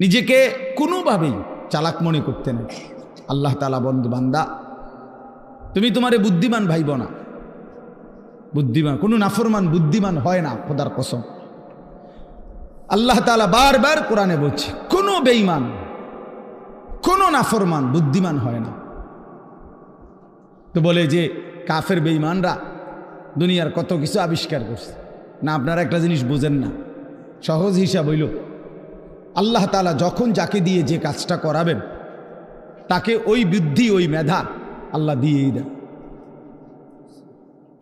নিজেকে কোনোভাবেই চালাক মনে করতে নেই। আল্লাহ তাআলা বন্ধু বান্দা, তুমি তোমারে বুদ্ধিমান ভাইব না। বুদ্ধিমান কোনো নাফরমান বুদ্ধিমান হয় না, খোদার কসম। আল্লাহ তাআলা বারবার কোরআনে বলছে, কোনো বেঈমান, কোনো নাফরমান বুদ্ধিমান হয় না। তো বলে যে কাফের বেঈমানরা দুনিয়ার কত কিছু আবিষ্কার করছে না। আপনারা একটা জিনিস বোঝেন না, সহজ হিসাব হইল আল্লাহ তাআলা যখন যাকে দিয়ে যে কাজটা করাবেন তাকে ওই বুদ্ধি ওই মেধা আল্লাহ দিয়েই দেন।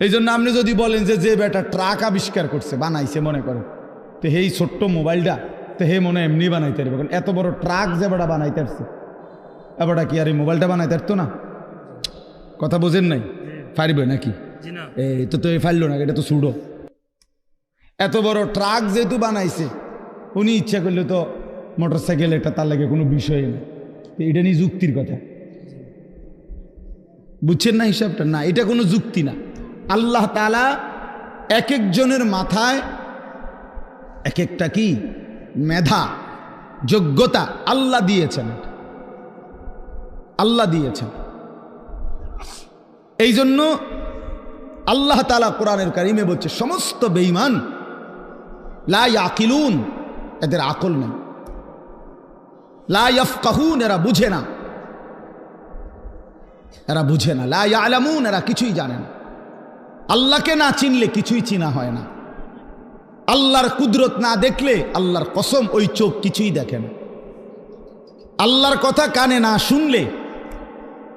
এই জন্য আপনি যদি বলেন যে বেটা ট্রাক আবিষ্কার করছে, বানাইছে, মনে করেন তো এই ছোট্ট মোবাইলটা তো হে মনে এমনি বানাইতে পারবে, কারণ এত বড় ট্রাক যে বেটা বানাইতে পারছে, এবারটা কি আর এই মোবাইলটা বানাইতে পারতো না? কথা বোঝেন নাই? পারবে নাকি? এই তো এই ফাইল না, এটা তো ছুড়ো। এত বড় ট্রাক যেহেতু বানাইছে, উনি ইচ্ছা করলে তো মোটর সাইকেল একটা তার লাগে কোনো বিষয় না। এটা নিয়ে যুক্তির কথা বুঝছেন না? হিসাবটা না, এটা কোনো যুক্তি না। আল্লাহ তাআলা এক একজনের মাথায় এক একটা কি মেধা যোগ্যতা আল্লাহ দিয়েছেন, আল্লাহ দিয়েছেন। এই জন্য আল্লাহ তাআলা কোরআনের কারিমে বলছে সমস্ত বেঈমান লা ইয়াকিলুন, এদের আকল নেই। লা ইয়াফকাহুন, এরা বুঝে না, এরা বুঝে না। লা ইয়ালামুন, এরা কিছুই জানে না। আল্লাহকে না চিনলে কিছুই চিনা হয় না। আল্লাহর কুদরত না দেখলে আল্লাহর কসম ওই চোখ কিছুই দেখে না। আল্লাহর কথা কানে না শুনলে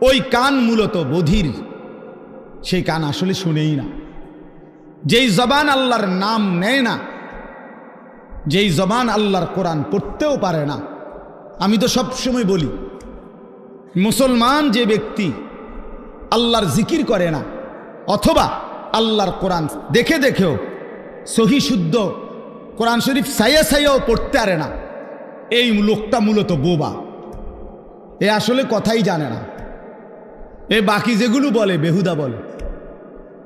ওই কান মূলত বধির, সেই কান আসলে শুনেই না। যেই জবান আল্লাহর নাম নেয় না, যেই জবান আল্লাহর কোরআন পড়তেও পারে না। আমি তো সবসময় বলি, মুসলমান যে ব্যক্তি আল্লাহর জিকির করে না অথবা আল্লাহর কোরআন দেখে দেখেও সহি শুদ্ধ কোরআন শরীফ সাইয়া সাইয়াও পড়তে পারে না, এই লোকটা মূলত বোবা। এ আসলে কথাই জানে না। এ বাকি যেগুলো বলে বেহুদা বলে।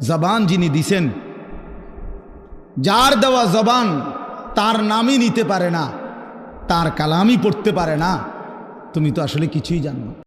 জবান যিনি দিছেন, যার দেওয়া জবান তার নামই নিতে পারে না, তার কালামই পড়তে পারে না, তুমি তো আসলে কিছুই জানো না।